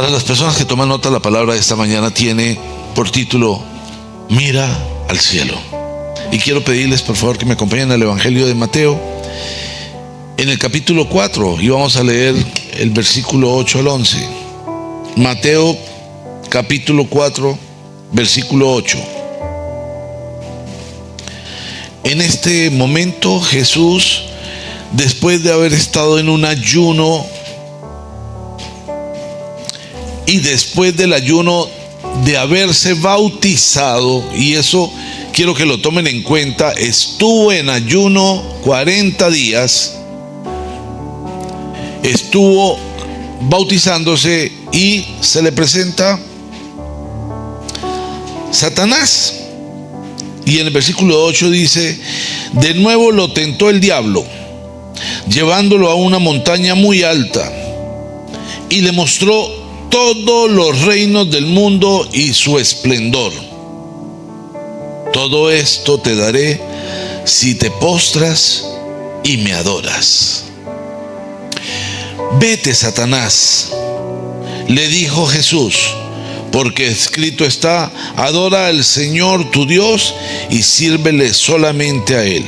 Para las personas que toman nota, la palabra de esta mañana tiene por título Mira al cielo. Y quiero pedirles por favor que me acompañen al Evangelio de Mateo en el capítulo 4 y vamos a leer el versículo 8 al 11. Mateo capítulo 4 versículo 8. En este momento Jesús, después de haber estado en un ayuno y después del ayuno de haberse bautizado, y eso quiero que lo tomen en cuenta, estuvo en ayuno 40 días, estuvo bautizándose y se le presenta Satanás. Y en el versículo 8 dice: de nuevo lo tentó el diablo, llevándolo a una montaña muy alta, y le mostró todos los reinos del mundo y su esplendor. Todo esto te daré si te postras y me adoras. Vete, Satanás, le dijo Jesús, porque escrito está: adora al Señor tu Dios y sírvele solamente a Él.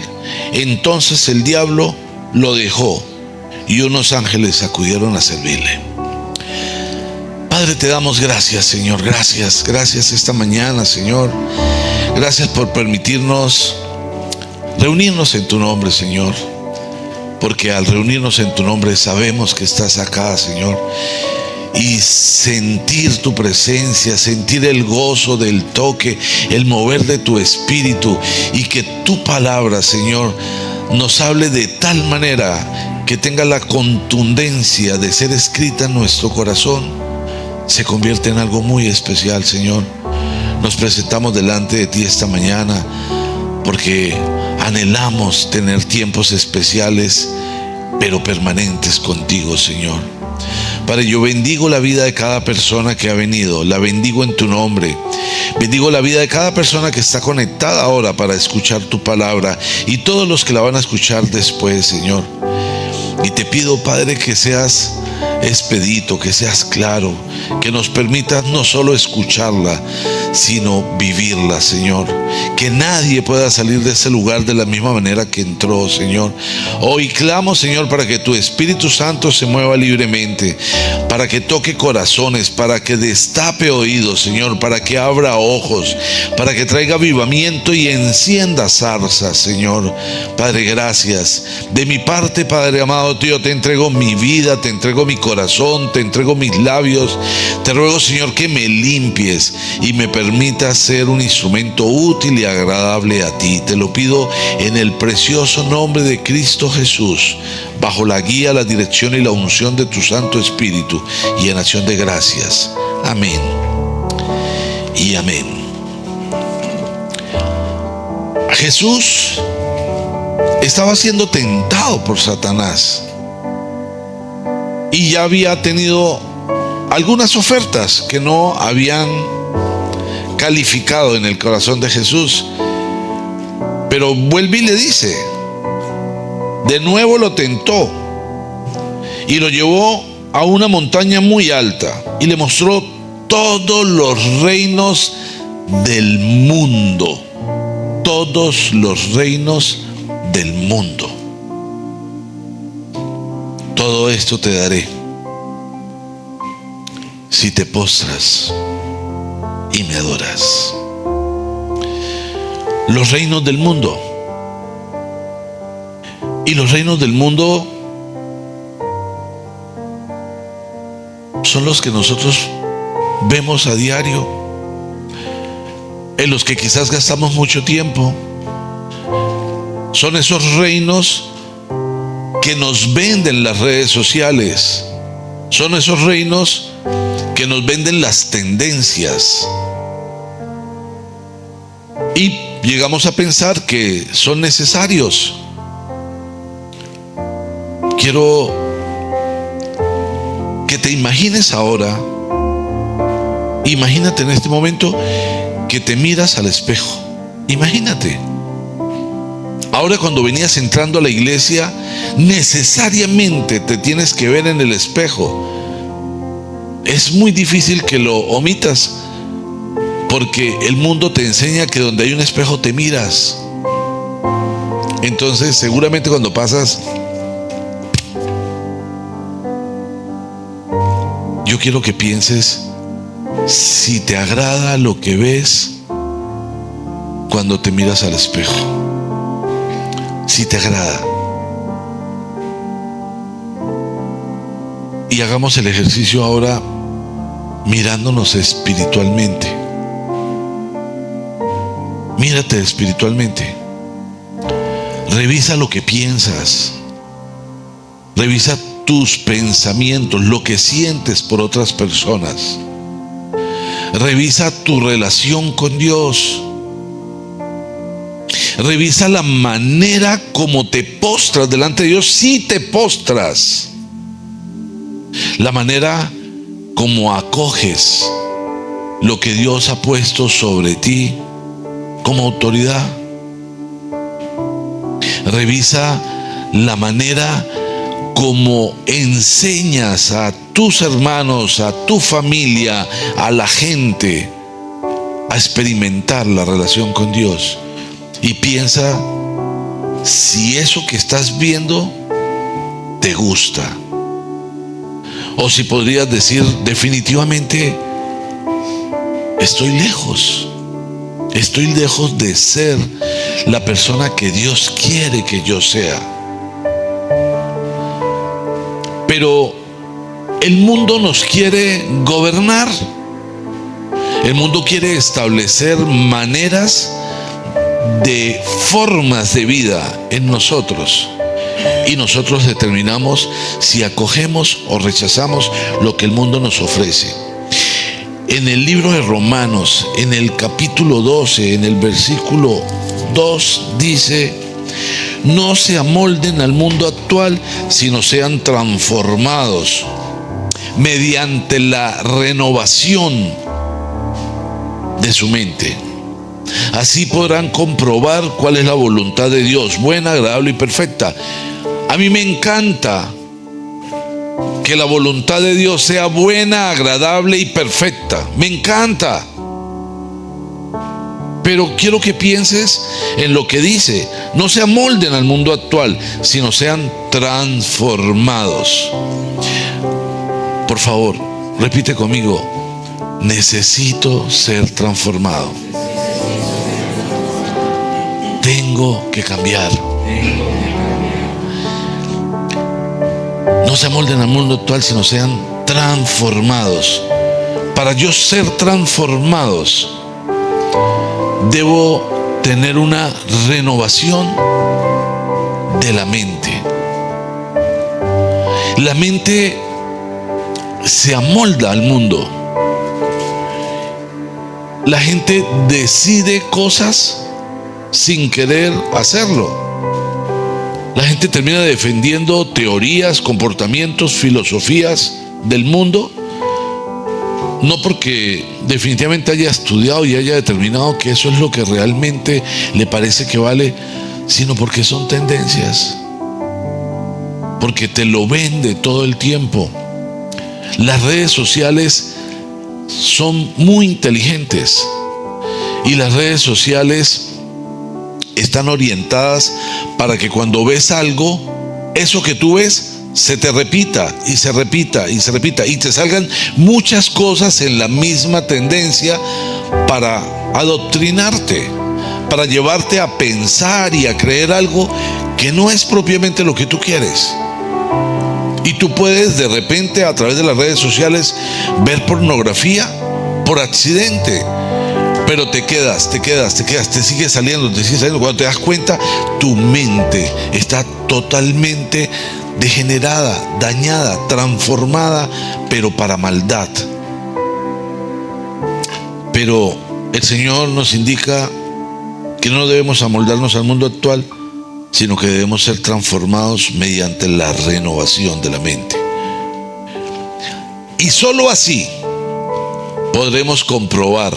Entonces el diablo lo dejó y unos ángeles acudieron a servirle. Padre, te damos gracias, Señor. Gracias esta mañana, Señor. Gracias por permitirnos reunirnos en tu nombre, Señor. Porque al reunirnos en tu nombre sabemos que estás acá, Señor. Y sentir tu presencia, sentir el gozo del toque, el mover de tu espíritu, y que tu palabra, Señor, nos hable de tal manera que tenga la contundencia de ser escrita en nuestro corazón, se convierte en algo muy especial, Señor. Nos presentamos delante de ti esta mañana porque anhelamos tener tiempos especiales pero permanentes contigo, Señor. Padre, yo bendigo la vida de cada persona que ha venido, la bendigo en tu nombre. Bendigo la vida de cada persona que está conectada ahora para escuchar tu palabra y todos los que la van a escuchar después, Señor. Y te pido, Padre, que seas expedito, que seas claro, que nos permitas no solo escucharla, sino vivirla, Señor. Que nadie pueda salir de ese lugar de la misma manera que entró, Señor. Hoy clamo, Señor, para que tu Espíritu Santo se mueva libremente, para que toque corazones, para que destape oídos, Señor, para que abra ojos, para que traiga avivamiento y encienda zarzas, Señor. Padre, gracias. De mi parte, Padre amado, yo te entrego mi vida, te entrego mi corazón, te entrego mis labios. Te ruego, Señor, que me limpies y me permitas ser un instrumento útil y agradable a ti. Te lo pido en el precioso nombre de Cristo Jesús, bajo la guía, la dirección y la unción de tu Santo Espíritu, y en acción de gracias. Amén y amén. Jesús estaba siendo tentado por Satanás y ya había tenido algunas ofertas que no habían calificado en el corazón de Jesús. Pero vuelve y le dice, de nuevo lo tentó y lo llevó a una montaña muy alta y le mostró todos los reinos del mundo. Todos los reinos del mundo. Todo esto te daré si te postras y me adoras. Los reinos del mundo. Y los reinos del mundo son los que nosotros vemos a diario, en los que quizás gastamos mucho tiempo. Son esos reinos que nos venden las redes sociales. Son esos reinos que nos venden las tendencias. Y llegamos a pensar que son necesarios. Quiero que te imagines ahora. Imagínate en este momento que te miras al espejo. Imagínate. Ahora, cuando venías entrando a la iglesia, necesariamente te tienes que ver en el espejo. es muy difícil que lo omitas, porque el mundo te enseña que donde hay un espejo te miras. Entonces seguramente cuando pasas, yo quiero que pienses si te agrada lo que ves cuando te miras al espejo. Si te agrada. Y hagamos el ejercicio ahora mirándonos espiritualmente. Mírate espiritualmente. Revisa lo que piensas. Revisa tus pensamientos, lo que sientes por otras personas. Revisa tu relación con Dios. Revisa la manera como te postras delante de Dios, si te postras. La manera como acoges lo que Dios ha puesto sobre ti como autoridad. Revisa la manera como enseñas a tus hermanos, a tu familia, a la gente a experimentar la relación con Dios. Y piensa si eso que estás viendo te gusta. O si podrías decir, definitivamente estoy lejos de ser la persona que Dios quiere que yo sea. Pero el mundo nos quiere gobernar. El mundo quiere establecer maneras de formas de vida en nosotros. Y nosotros determinamos si acogemos o rechazamos lo que el mundo nos ofrece. En el libro de Romanos, en el capítulo 12, en el versículo 2, dice: no se amolden al mundo actual, sino sean transformados mediante la renovación de su mente. Así podrán comprobar cuál es la voluntad de Dios, buena, agradable y perfecta. A mí me encanta que la voluntad de Dios sea buena, agradable y perfecta. Me encanta. Pero quiero que pienses en lo que dice: no se amolden al mundo actual, sino sean transformados. Por favor, repite conmigo: necesito ser transformado. Tengo que cambiar. No se amolden al mundo actual, sino sean transformados. Para yo ser transformados, debo tener una renovación de la mente. La mente se amolda al mundo. La gente decide cosas sin querer hacerlo. La gente termina defendiendo teorías, comportamientos, filosofías del mundo, no porque definitivamente haya estudiado y haya determinado que eso es lo que realmente le parece que vale, sino porque son tendencias, porque te lo vende todo el tiempo. Las redes sociales son muy inteligentes y las redes sociales están orientadas para que cuando ves algo, eso que tú ves se te repita y se repita y se repita, y te salgan muchas cosas en la misma tendencia para adoctrinarte, para llevarte a pensar y a creer algo que no es propiamente lo que tú quieres. Y tú puedes de repente a través de las redes sociales ver pornografía por accidente, pero te sigue saliendo. Cuando te das cuenta, tu mente está totalmente degenerada, dañada, transformada, pero para maldad. Pero el Señor nos indica que no debemos amoldarnos al mundo actual, sino que debemos ser transformados mediante la renovación de la mente. Y solo así podremos comprobar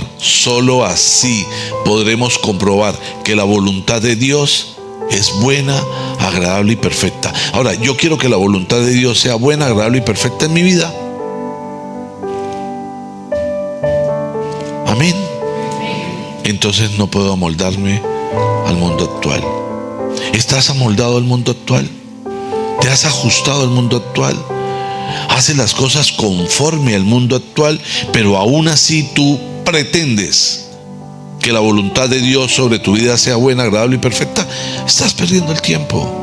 que la voluntad de Dios es buena, agradable y perfecta. Ahora, yo quiero que la voluntad de Dios sea buena, agradable y perfecta en mi vida. Amén. Entonces no puedo amoldarme al mundo actual. ¿Estás amoldado al mundo actual? ¿Te has ajustado al mundo actual? Haces las cosas conforme al mundo actual, pero aún así tú pretendes que la voluntad de Dios sobre tu vida sea buena, agradable y perfecta. Estás perdiendo el tiempo.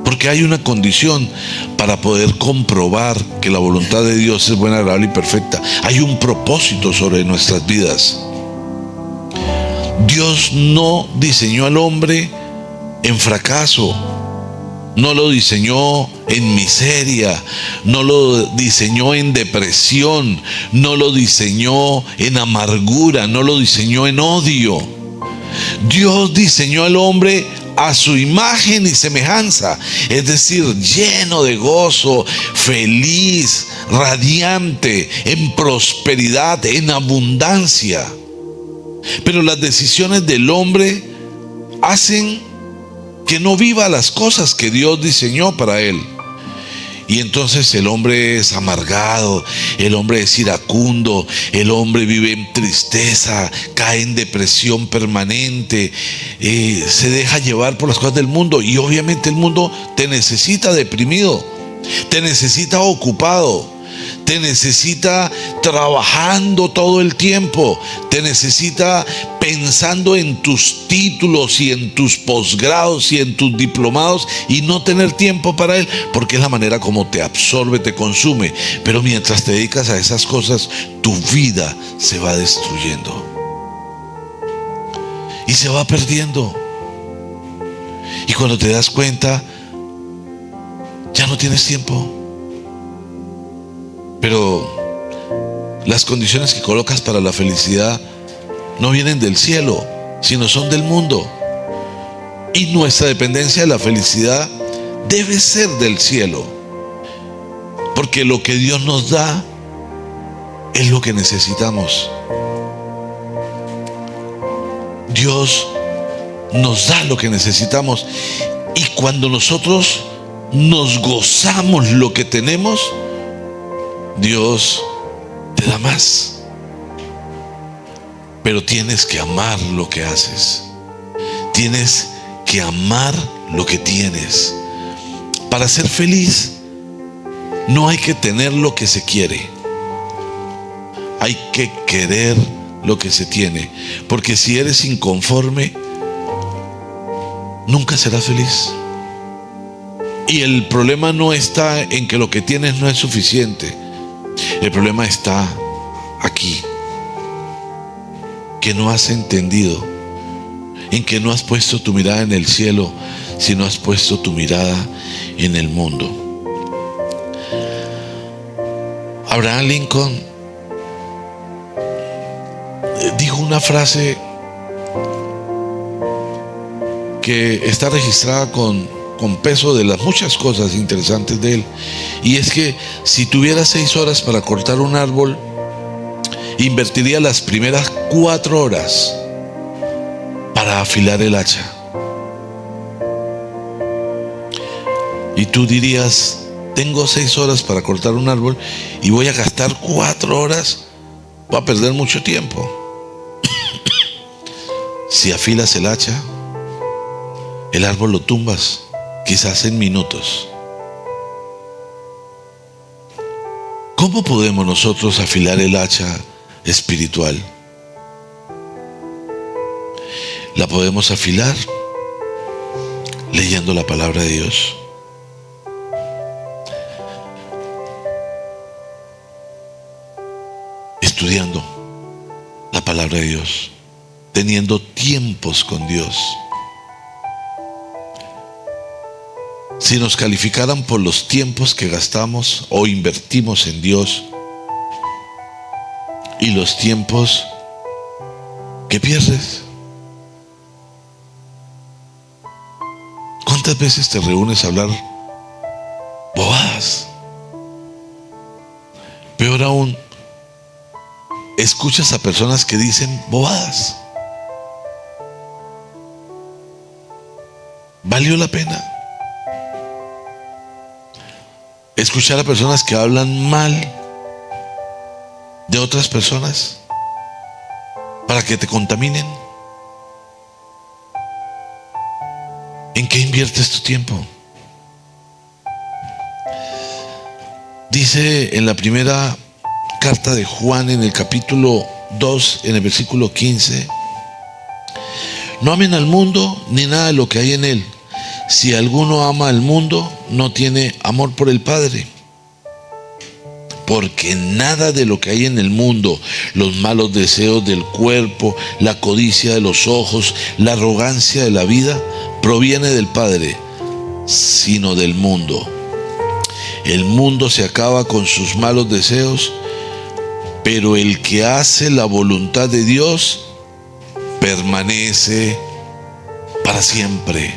Porque hay una condición para poder comprobar que la voluntad de Dios es buena, agradable y perfecta. Hay un propósito sobre nuestras vidas. Dios no diseñó al hombre en fracaso, no lo diseñó en miseria, no lo diseñó en depresión, no lo diseñó en amargura, no lo diseñó en odio. Dios diseñó al hombre a su imagen y semejanza, es decir, lleno de gozo, feliz, radiante, en prosperidad, en abundancia. Pero las decisiones del hombre hacen que no viva las cosas que Dios diseñó para él. Y entonces el hombre es amargado, el hombre es iracundo, el hombre vive en tristeza, cae en depresión permanente, se deja llevar por las cosas del mundo. Y obviamente el mundo te necesita deprimido, te necesita ocupado, te necesita trabajando todo el tiempo, te necesita pensando en tus títulos y en tus posgrados y en tus diplomados y no tener tiempo para él, porque es la manera como te absorbe, te consume. Pero mientras te dedicas a esas cosas, tu vida se va destruyendo y se va perdiendo. Y cuando te das cuenta, ya no tienes tiempo. Pero las condiciones que colocas para la felicidad no vienen del cielo, sino son del mundo. Y nuestra dependencia de la felicidad debe ser del cielo, porque lo que Dios nos da es lo que necesitamos. Dios nos da lo que necesitamos, y cuando nosotros nos gozamos lo que tenemos, Dios te da más. Pero tienes que amar lo que haces. Tienes que amar lo que tienes. Para ser feliz, no hay que tener lo que se quiere. Hay que querer lo que se tiene. Porque si eres inconforme, nunca serás feliz. Y el problema no está en que lo que tienes no es suficiente. El problema está aquí, que no has entendido, en que no has puesto tu mirada en el cielo, sino has puesto tu mirada en el mundo. Abraham Lincoln dijo una frase que está registrada con peso de las muchas cosas interesantes de él, y es que si tuviera 6 horas para cortar un árbol, invertiría las primeras 4 horas para afilar el hacha. Y tú dirías, tengo 6 horas para cortar un árbol y voy a gastar 4 horas, voy a perder mucho tiempo. Si afilas el hacha, el árbol lo tumbas quizás en minutos. ¿Cómo podemos nosotros afilar el hacha espiritual? La podemos afilar leyendo la palabra de Dios. Estudiando la palabra de Dios. Teniendo tiempos con Dios. Si nos calificaran por los tiempos que gastamos o invertimos en Dios y los tiempos que pierdes, ¿cuántas veces te reúnes a hablar bobadas? Peor aún, escuchas a personas que dicen bobadas. ¿Valió la pena escuchar a personas que hablan mal de otras personas? que te contaminen? ¿En qué inviertes tu tiempo? Dice en la primera carta de Juan, en el capítulo 2, en el versículo 15: no amen al mundo ni nada de lo que hay en él. Si alguno ama al mundo, no tiene amor por el Padre. Porque nada de lo que hay en el mundo, los malos deseos del cuerpo, la codicia de los ojos, la arrogancia de la vida, proviene del Padre, sino del mundo. El mundo se acaba con sus malos deseos, pero el que hace la voluntad de Dios permanece para siempre.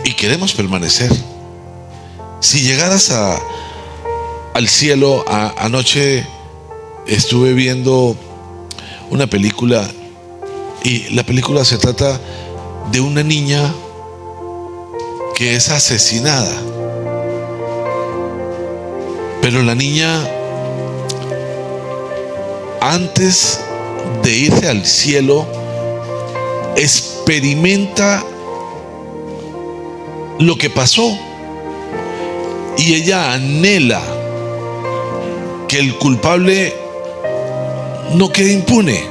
Y queremos permanecer. Si llegaras al cielo, anoche estuve viendo una película, y la película se trata de una niña que es asesinada. Pero la niña, antes de irse al cielo, experimenta lo que pasó, y ella anhela que el culpable no quede impune.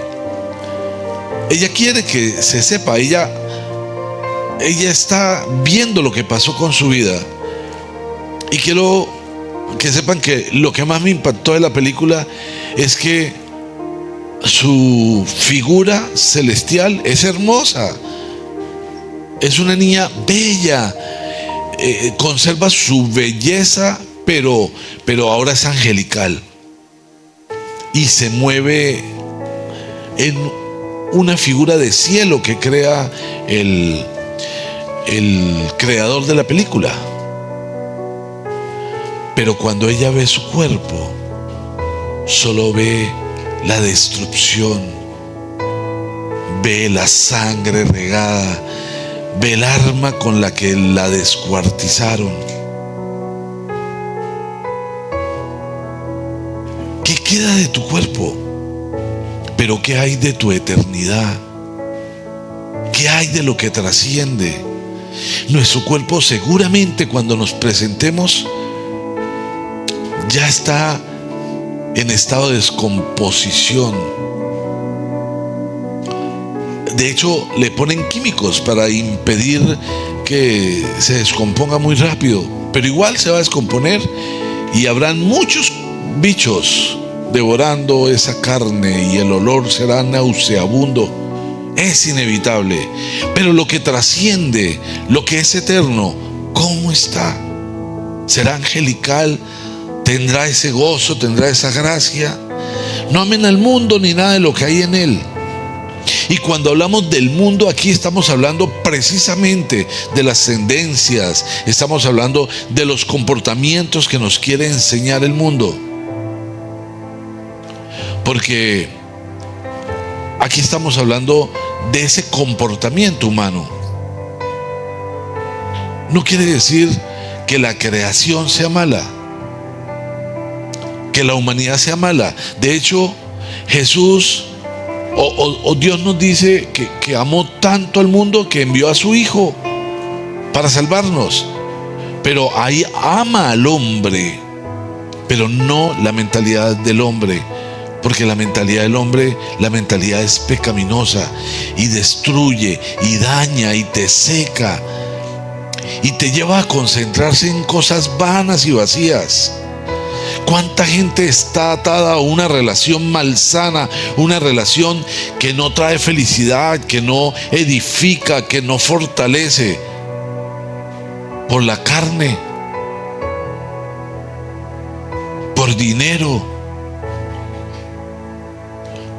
Ella quiere que se sepa. Ella está viendo lo que pasó con su vida. Y quiero que sepan que lo que más me impactó de la película es que su figura celestial es hermosa. Es una niña bella, conserva su belleza, pero ahora es angelical. Y se mueve en una figura de cielo que crea el creador de la película. Pero cuando ella ve su cuerpo, solo ve la destrucción, ve la sangre regada, ve el arma con la que la descuartizaron. ¿Qué queda de tu cuerpo? Pero ¿qué hay de tu eternidad? ¿Qué hay de lo que trasciende? Nuestro cuerpo seguramente, cuando nos presentemos, ya está en estado de descomposición. De hecho, le ponen químicos para impedir que se descomponga muy rápido, pero igual se va a descomponer, y habrán muchos bichos devorando esa carne, y el olor será nauseabundo. Es inevitable. Pero lo que trasciende, lo que es eterno, ¿cómo está? ¿Será angelical? ¿Tendrá ese gozo? ¿Tendrá esa gracia? No amen al mundo ni nada de lo que hay en él. Y cuando hablamos del mundo, aquí estamos hablando precisamente de las tendencias, estamos hablando de los comportamientos que nos quiere enseñar el mundo. Porque aquí estamos hablando de ese comportamiento humano. No quiere decir que la creación sea mala, que la humanidad sea mala. De hecho, Jesús o Dios nos dice que amó tanto al mundo que envió a su Hijo para salvarnos. Pero ahí ama al hombre, pero no la mentalidad del hombre. Porque la mentalidad del hombre, la mentalidad es pecaminosa y destruye y daña y te seca y te lleva a concentrarse en cosas vanas y vacías. ¿Cuánta gente está atada a una relación malsana, una relación que no trae felicidad, que no edifica, que no fortalece? Por la carne, por dinero,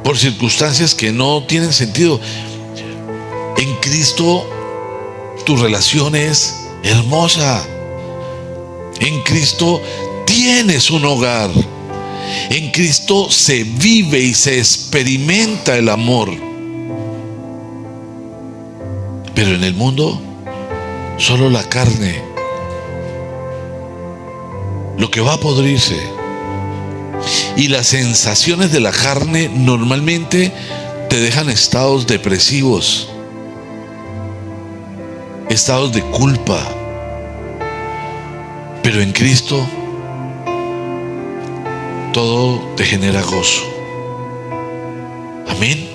por circunstancias que no tienen sentido. En Cristo tu relación es hermosa. En Cristo tienes un hogar. En Cristo se vive y se experimenta el amor. Pero en el mundo, solo la carne, lo que va a podrirse. Y las sensaciones de la carne normalmente te dejan estados depresivos, estados de culpa. Pero en Cristo todo te genera gozo. Amén.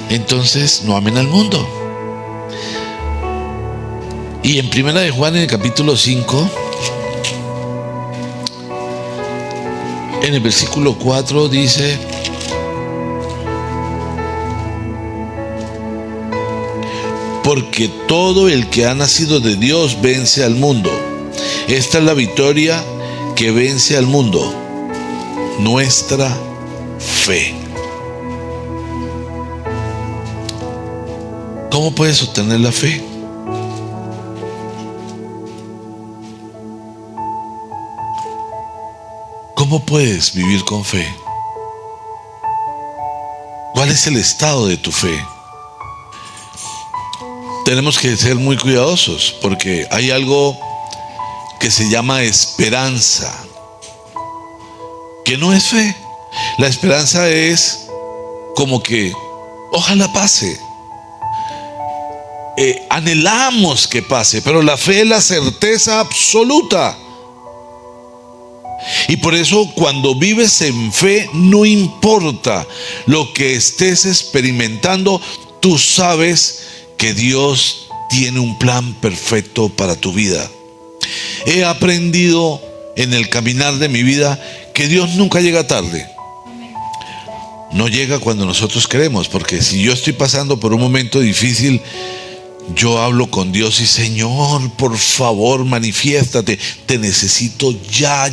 Entonces no amen al mundo. Y en Primera de Juan, en el capítulo 5, en el versículo 4 dice: porque todo el que ha nacido de Dios vence al mundo. Esta es la victoria que vence al mundo, nuestra fe. ¿Cómo puedes obtener la fe? ¿Cómo puedes vivir con fe? ¿Cuál es el estado de tu fe? Tenemos que ser muy cuidadosos porque hay algo que se llama esperanza, que no es fe. La esperanza es como que ojalá pase. Anhelamos que pase, pero la fe es la certeza absoluta. Y por eso cuando vives en fe, no importa lo que estés experimentando, tú sabes que Dios tiene un plan perfecto para tu vida. He aprendido en el caminar de mi vida que Dios nunca llega tarde. No llega cuando nosotros queremos, porque si yo estoy pasando por un momento difícil, yo hablo con Dios y: Señor, por favor, manifiéstate, te necesito ya.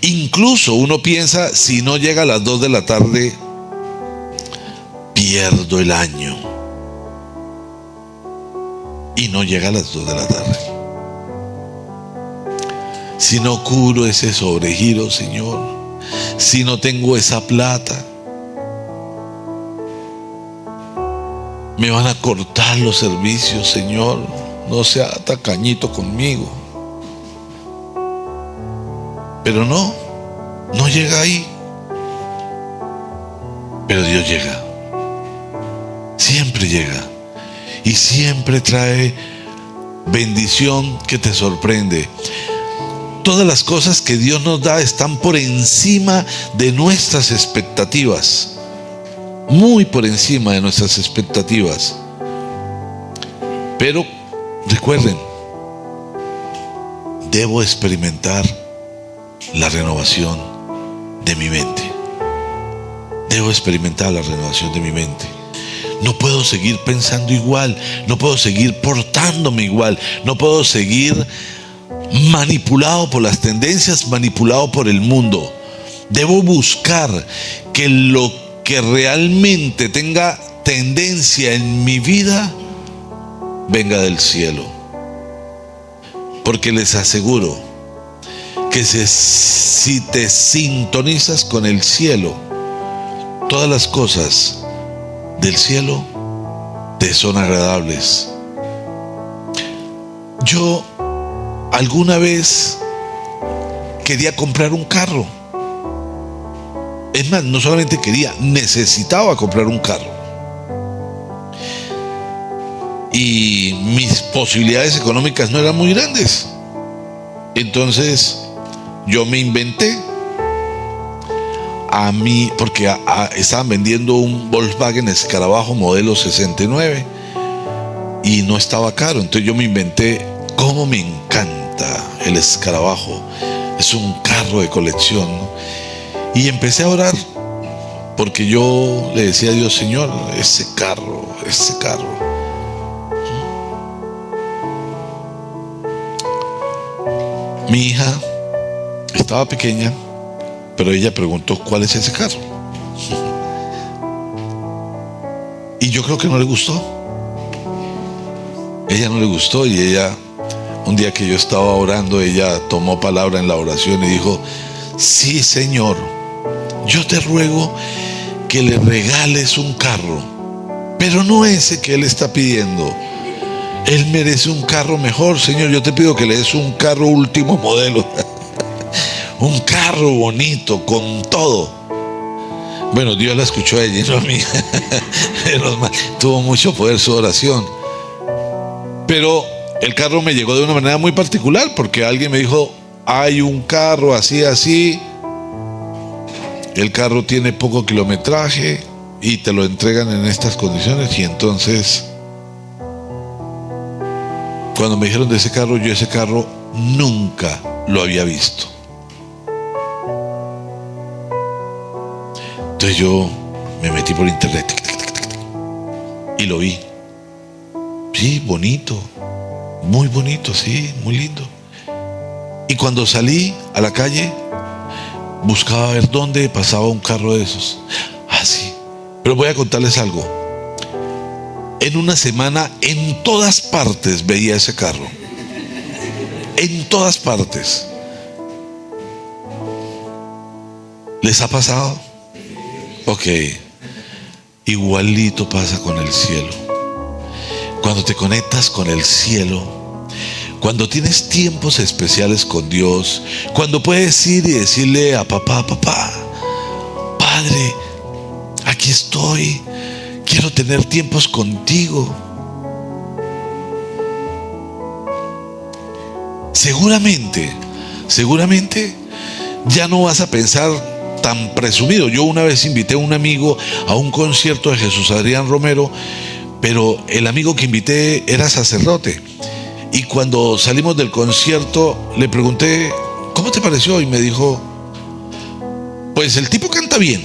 Incluso uno piensa, si no llega a las 2 de la tarde, pierdo el año. Y no llega a las 2 de la tarde. Si no cubro ese sobregiro, Señor, si no tengo esa plata, me van a cortar los servicios, Señor. No sea tacañito conmigo. Pero no llega ahí. Pero Dios llega. Siempre llega. Y siempre trae bendición que te sorprende. Todas las cosas que Dios nos da están por encima de nuestras expectativas. Muy por encima de nuestras expectativas. Pero recuerden, debo experimentar la renovación de mi mente. Debo experimentar la renovación de mi mente. No puedo seguir pensando igual, no puedo seguir portándome igual, no puedo seguir manipulado por las tendencias, manipulado por el mundo. Debo buscar que lo que realmente tenga tendencia en mi vida venga del cielo. Porque les aseguro que si te sintonizas con el cielo, todas las cosas del cielo te son agradables. Yo alguna vez quería comprar un carro. Es más, no solamente quería, necesitaba comprar un carro. Y mis posibilidades económicas no eran muy grandes. Entonces yo me inventé a mí, porque estaban vendiendo un Volkswagen Escarabajo modelo 69 y no estaba caro. Entonces yo me inventé: cómo me encanta el Escarabajo, es un carro de colección, ¿no? Y empecé a orar, porque yo le decía a Dios: Señor, ese carro. Mi hija estaba pequeña, pero ella preguntó: ¿cuál es ese carro? Y yo creo que no le gustó. Ella no le gustó, y ella, un día que yo estaba orando, ella tomó palabra en la oración y dijo: sí, Señor, yo te ruego que le regales un carro, pero no ese que él está pidiendo. Él merece un carro mejor, Señor. Yo te pido que le des un carro último modelo. un carro bonito, con todo. Bueno, Dios la escuchó a ella y no a mí. Tuvo mucho poder su oración. Pero el carro me llegó de una manera muy particular, porque alguien me dijo: hay un carro así, así. El carro tiene poco kilometraje y te lo entregan en estas condiciones. Y entonces, cuando me dijeron de ese carro, yo ese carro nunca lo había visto. Entonces yo me metí por internet y lo vi. Sí, bonito, muy bonito, sí, muy lindo. Y cuando salí a la calle, buscaba ver dónde pasaba un carro de esos. Ah, sí. Pero voy a contarles algo. En una semana, en todas partes veía ese carro. En todas partes. ¿Les ha pasado? Ok. Igualito pasa con el cielo. Cuando te conectas con el cielo, cuando tienes tiempos especiales con Dios, cuando puedes ir y decirle a papá: papá, Padre, aquí estoy, quiero tener tiempos contigo. Seguramente ya no vas a pensar tan presumido. Yo una vez invité a un amigo a un concierto de Jesús Adrián Romero, pero el amigo que invité era sacerdote. Y cuando salimos del concierto le pregunté: ¿cómo te pareció? Y me dijo: pues el tipo canta bien,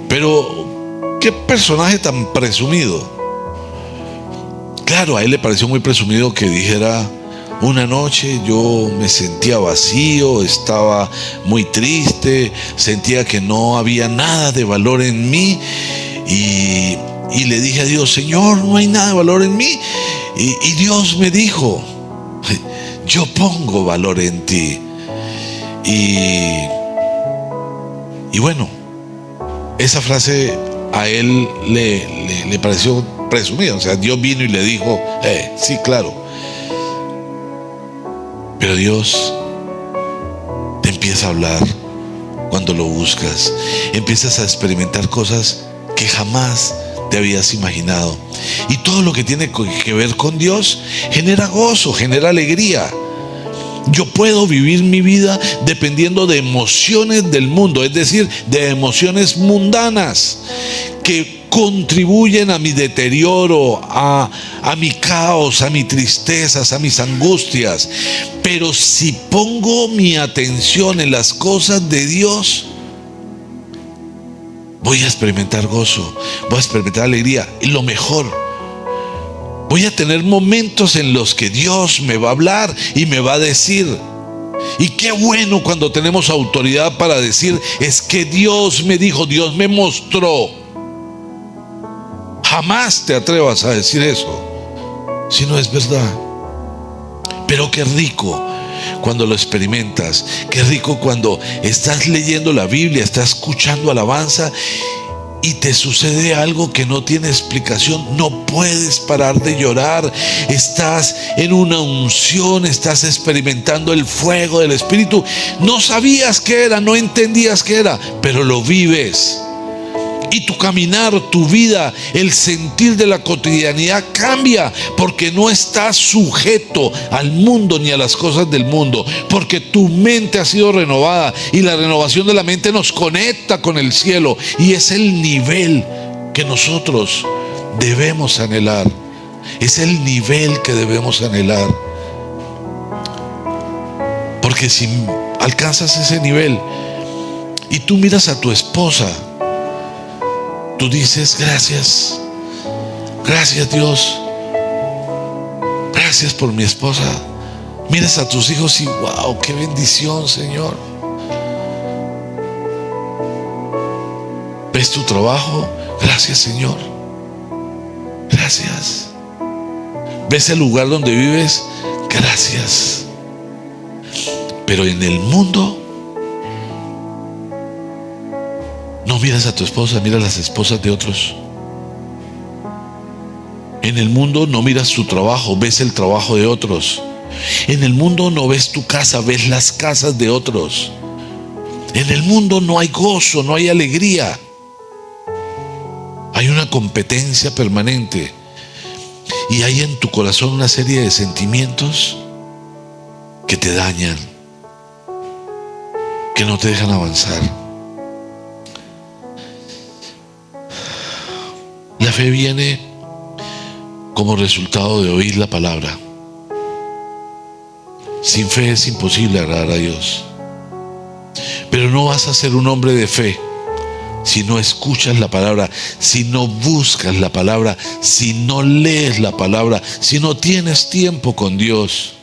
pero qué personaje tan presumido. Claro, a él le pareció muy presumido que dijera: una noche yo me sentía vacío, estaba muy triste, sentía que no había nada de valor en mí, y le dije a Dios: Señor, no hay nada de valor en mí. Y Dios me dijo: yo pongo valor en ti. Y bueno, esa frase a él le pareció presumida. O sea, Dios vino y le dijo: sí, claro. Pero Dios te empieza a hablar cuando lo buscas. Empiezas a experimentar cosas que jamás te habías imaginado. Y todo lo que tiene que ver con Dios genera gozo, genera alegría. Yo puedo vivir mi vida dependiendo de emociones del mundo, es decir, de emociones mundanas que contribuyen a mi deterioro, a mi caos, a mis tristezas, a mis angustias. Pero si pongo mi atención en las cosas de Dios, voy a experimentar gozo, voy a experimentar alegría. Y lo mejor, voy a tener momentos en los que Dios me va a hablar y me va a decir. Y qué bueno cuando tenemos autoridad para decir: es que Dios me dijo, Dios me mostró. Jamás te atrevas a decir eso si no es verdad. Pero qué rico cuando lo experimentas. Qué rico cuando estás leyendo la Biblia, estás escuchando alabanza y te sucede algo que no tiene explicación. No puedes parar de llorar. Estás en una unción, estás experimentando el fuego del Espíritu. No sabías qué era, no entendías qué era, pero lo vives. Y tu caminar, tu vida, el sentir de la cotidianidad cambia, porque no estás sujeto al mundo ni a las cosas del mundo, porque tu mente ha sido renovada, y la renovación de la mente nos conecta con el cielo, y es el nivel que nosotros debemos anhelar. Es el nivel que debemos anhelar, porque si alcanzas ese nivel y tú miras a tu esposa, tú dices: gracias, gracias Dios, gracias por mi esposa. Miras a tus hijos y wow, qué bendición, Señor. Ves tu trabajo, gracias, Señor, gracias. Ves el lugar donde vives, gracias. Pero en el mundo, no miras a tu esposa, miras las esposas de otros. En el mundo no miras tu trabajo, ves el trabajo de otros. En el mundo no ves tu casa, ves las casas de otros. En el mundo no hay gozo, no hay alegría. Hay una competencia permanente. Y hay en tu corazón una serie de sentimientos que te dañan, que no te dejan avanzar. La fe viene como resultado de oír la palabra. Sin fe es imposible agradar a Dios. Pero no vas a ser un hombre de fe si no escuchas la palabra, si no buscas la palabra, si no lees la palabra, si no tienes tiempo con Dios.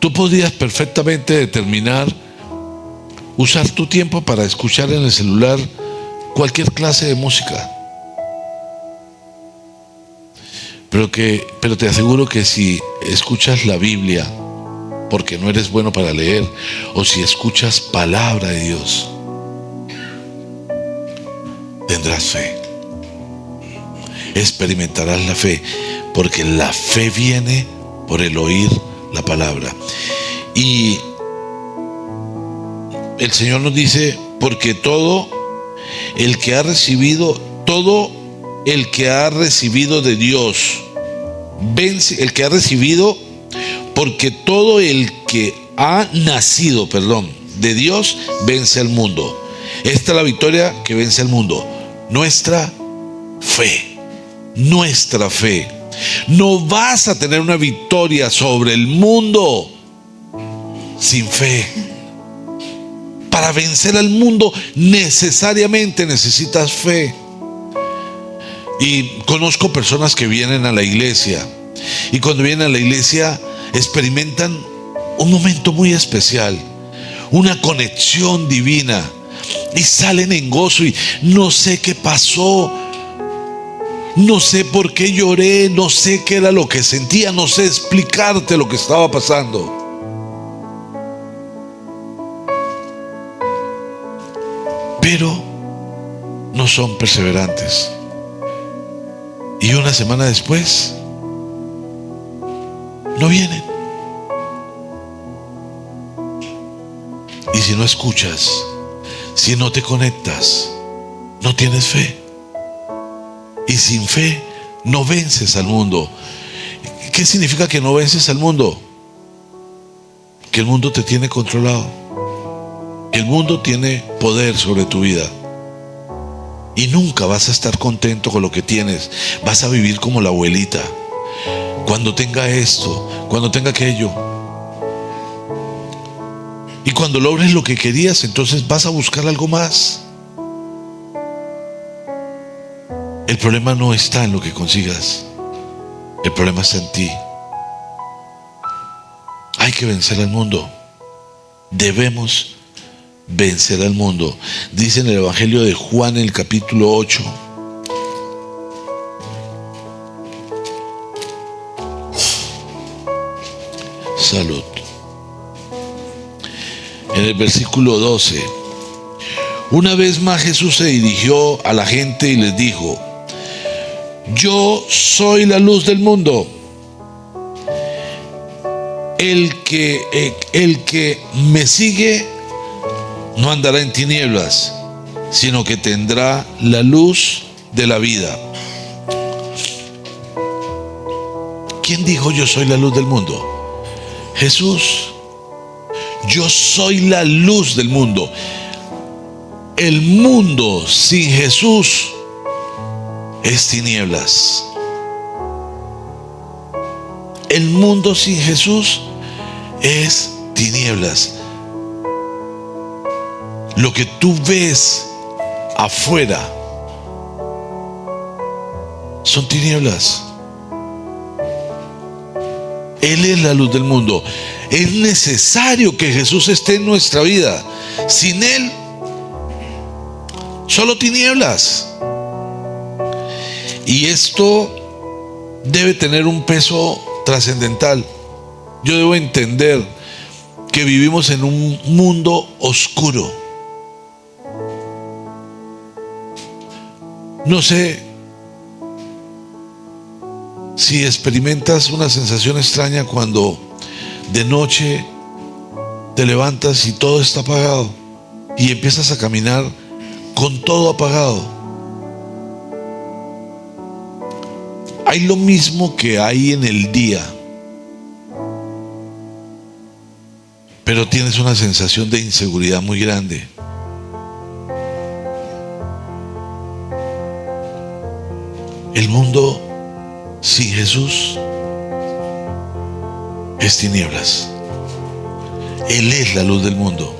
Tú podrías perfectamente determinar usar tu tiempo para escuchar en el celular cualquier clase de música. Pero te aseguro que si escuchas la Biblia, porque no eres bueno para leer, o si escuchas palabra de Dios, tendrás fe. Experimentarás la fe, porque la fe viene por el oír la palabra. Y el Señor nos dice, porque todo el que ha recibido de Dios vence, el que ha recibido, porque todo el que ha nacido, de Dios vence al mundo. Esta es la victoria que vence al mundo: nuestra fe. Nuestra fe. No vas a tener una victoria sobre el mundo sin fe. Para vencer al mundo necesariamente necesitas fe. Y conozco personas que vienen a la iglesia, y cuando vienen a la iglesia experimentan un momento muy especial, una conexión divina, y salen en gozo. Y no sé qué pasó, no sé por qué lloré, no sé qué era lo que sentía, no sé explicarte lo que estaba pasando. Pero no son perseverantes. Y una semana después no vienen. Y si no escuchas, si no te conectas, no tienes fe. Y sin fe no vences al mundo. ¿Qué significa que no vences al mundo? Que el mundo te tiene controlado. Que el mundo tiene poder sobre tu vida. Y nunca vas a estar contento con lo que tienes. Vas a vivir como la abuelita. Cuando tenga esto, cuando tenga aquello. Y cuando logres lo que querías, entonces vas a buscar algo más. El problema no está en lo que consigas. El problema está en ti. Hay que vencer al mundo. Debemos vencer al mundo. Dice en el Evangelio de Juan, en el capítulo 8. Salud. En el versículo 12. Una vez más Jesús se dirigió a la gente y les dijo: yo soy la luz del mundo. El que me sigue no andará en tinieblas, sino que tendrá la luz de la vida. ¿Quién dijo yo soy la luz del mundo? Jesús. Yo soy la luz del mundo. El mundo sin Jesús es tinieblas. El mundo sin Jesús es tinieblas. Lo que tú ves afuera son tinieblas. Él es la luz del mundo. Es necesario que Jesús esté en nuestra vida. Sin Él, solo tinieblas. Y esto debe tener un peso trascendental. Yo debo entender que vivimos en un mundo oscuro. No sé si experimentas una sensación extraña cuando De noche te levantas y todo está apagado y empiezas a caminar con todo apagado. Hay lo mismo que hay en el día, pero tienes una sensación de inseguridad muy grande. El mundo sin Jesús es tinieblas. Él es la luz del mundo.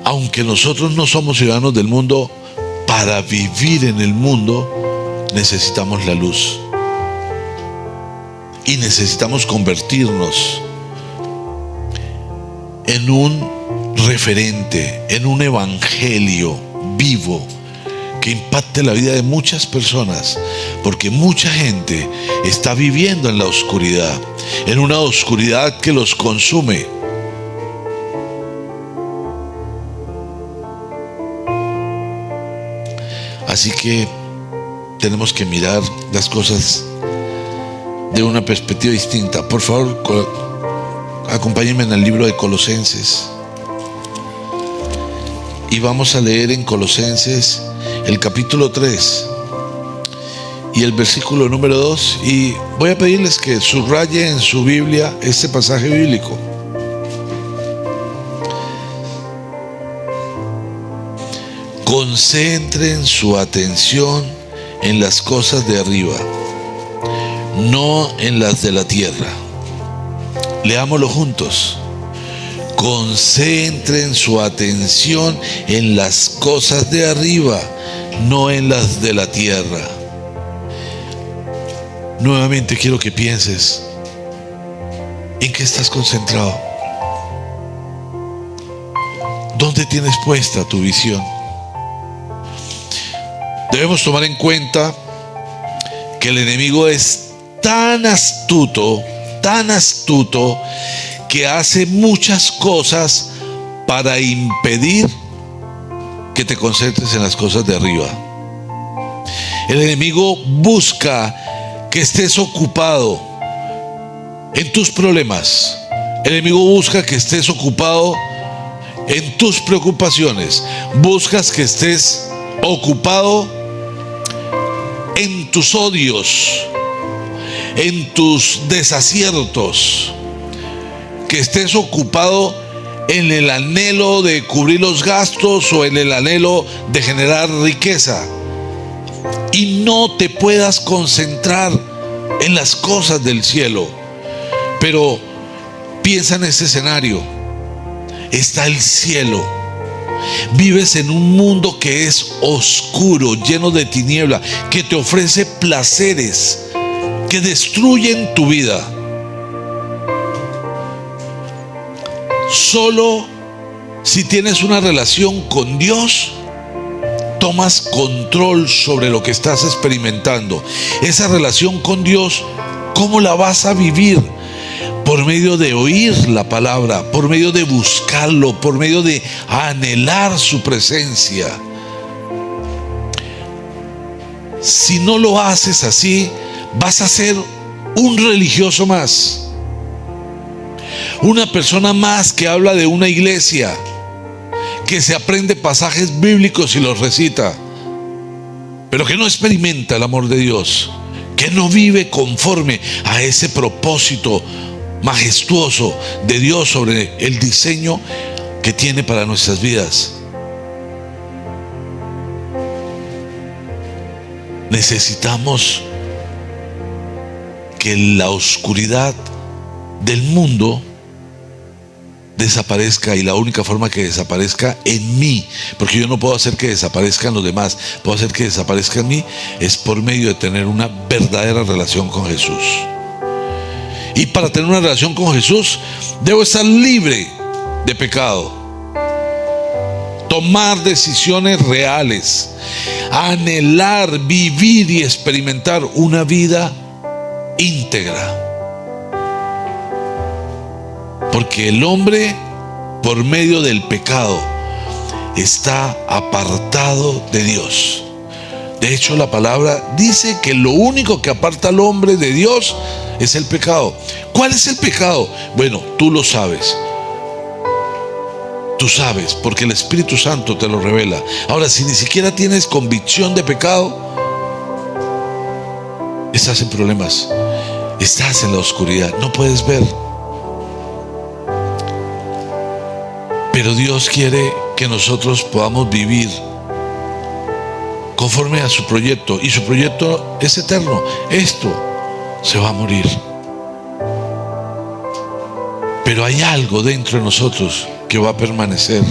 Aunque nosotros no somos ciudadanos del mundo, para vivir en el mundo necesitamos la luz. Y necesitamos convertirnos en un referente, en un evangelio vivo que impacte la vida de muchas personas, porque mucha gente está viviendo en la oscuridad, en una oscuridad que los consume. Así que tenemos que mirar las cosas de una perspectiva distinta. Por favor, acompáñenme en el libro de Colosenses. Y vamos a leer en Colosenses el capítulo 3 y el versículo número 2. Y voy a pedirles que subrayen en su Biblia este pasaje bíblico. Concentren su atención en las cosas de arriba, no en las de la tierra. Leámoslo juntos. Concentren su atención en las cosas de arriba, no en las de la tierra. Nuevamente quiero que pienses en qué estás concentrado. ¿Dónde tienes puesta tu visión? Debemos tomar en cuenta que el enemigo es tan astuto, que hace muchas cosas para impedir que te concentres en las cosas de arriba. El enemigo busca que estés ocupado en tus problemas. El enemigo busca que estés ocupado en tus preocupaciones. Buscas que estés ocupado en tus odios, en tus desaciertos, que estés ocupado en el anhelo de cubrir los gastos o en el anhelo de generar riqueza, y no te puedas concentrar en las cosas del cielo. Pero piensa en este escenario. Está el cielo. Vives en un mundo que es oscuro, lleno de tiniebla, que te ofrece placeres que destruyen tu vida. Solo si tienes una relación con Dios, tomas control sobre lo que estás experimentando. Esa relación con Dios, ¿cómo la vas a vivir? Por medio de oír la palabra, por medio de buscarlo, por medio de anhelar su presencia. Si no lo haces así, vas a ser un religioso más, una persona más que habla de una iglesia, que se aprende pasajes bíblicos y los recita, pero que no experimenta el amor de Dios, que no vive conforme a ese propósito majestuoso de Dios sobre el diseño que tiene para nuestras vidas. Necesitamos que la oscuridad del mundo desaparezca, y la única forma que desaparezca en mí, porque yo no puedo hacer que desaparezcan los demás, puedo hacer que desaparezca en mí, es por medio de tener una verdadera relación con Jesús. Y para tener una relación con Jesús, debo estar libre de pecado, tomar decisiones reales, anhelar, vivir y experimentar una vida íntegra. Porque el hombre, por medio del pecado, está apartado de Dios. De hecho, la palabra dice que lo único que aparta al hombre de Dios es el pecado. ¿Cuál es el pecado? Bueno, tú lo sabes. Tú sabes, porque el Espíritu Santo te lo revela. Ahora, si ni siquiera tienes convicción de pecado, estás en problemas. Estás en la oscuridad, no puedes ver. Pero Dios quiere que nosotros podamos vivir conforme a su proyecto, y su proyecto es eterno. Esto se va a morir, pero hay algo dentro de nosotros que va a permanecer,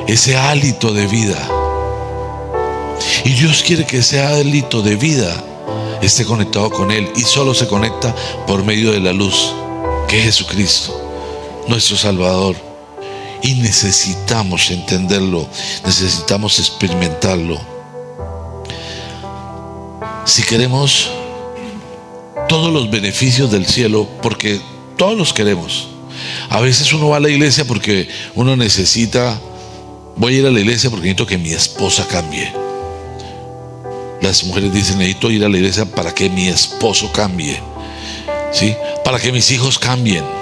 ese hálito de vida. Y Dios quiere que ese hálito de vida esté conectado con Él, y solo se conecta por medio de la luz, que es Jesucristo, nuestro Salvador. Y necesitamos entenderlo, necesitamos experimentarlo. Si queremos todos los beneficios del cielo, porque todos los queremos. A veces uno va a la iglesia porque uno necesita, voy a ir a la iglesia porque necesito que mi esposa cambie. Las mujeres dicen, necesito ir a la iglesia para que mi esposo cambie, ¿sí? Para que mis hijos cambien.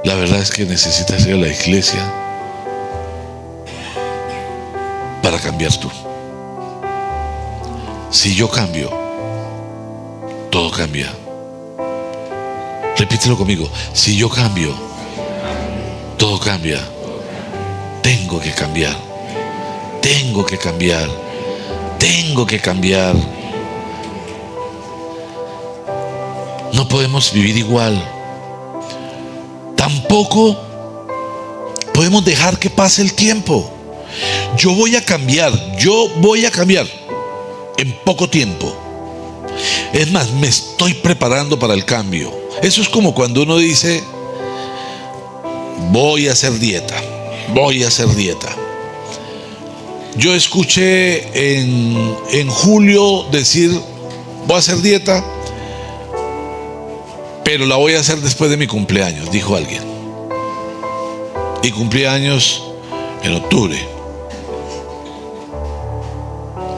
La verdad es que necesitas ir a la iglesia para cambiar tú. Si yo cambio, todo cambia. Repítelo conmigo. Si yo cambio, todo cambia. Tengo que cambiar. Tengo que cambiar. Tengo que cambiar. No podemos vivir igual. Tampoco podemos dejar que pase el tiempo. Yo voy a cambiar en poco tiempo. Es más, me estoy preparando para el cambio. Eso es como cuando uno dice, voy a hacer dieta. Yo escuché en julio decir, voy a hacer dieta, pero la voy a hacer después de mi cumpleaños, dijo alguien. Y cumplí años en octubre.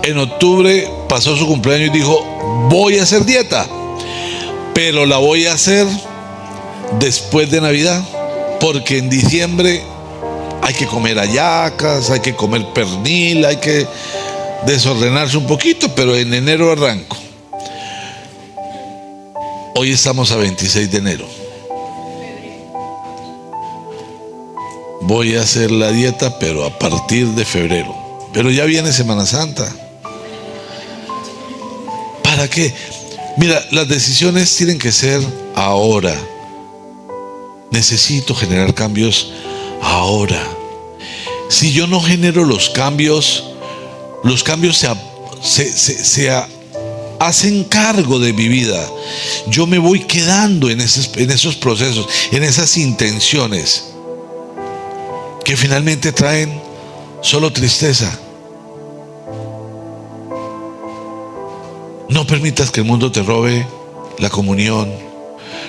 En octubre pasó su cumpleaños y dijo, voy a hacer dieta, pero la voy a hacer después de Navidad, porque en diciembre hay que comer hallacas, hay que comer pernil, hay que desordenarse un poquito, pero en enero arranco. Hoy estamos a 26 de enero. Voy a hacer la dieta, pero a partir de febrero. Pero ya viene Semana Santa. ¿Para qué? Mira, las decisiones tienen que ser ahora. Necesito generar cambios ahora. Si yo no genero los cambios se hacen cargo de mi vida. Yo me voy quedando en esos procesos, en esas intenciones que finalmente traen solo tristeza. No permitas que el mundo te robe la comunión.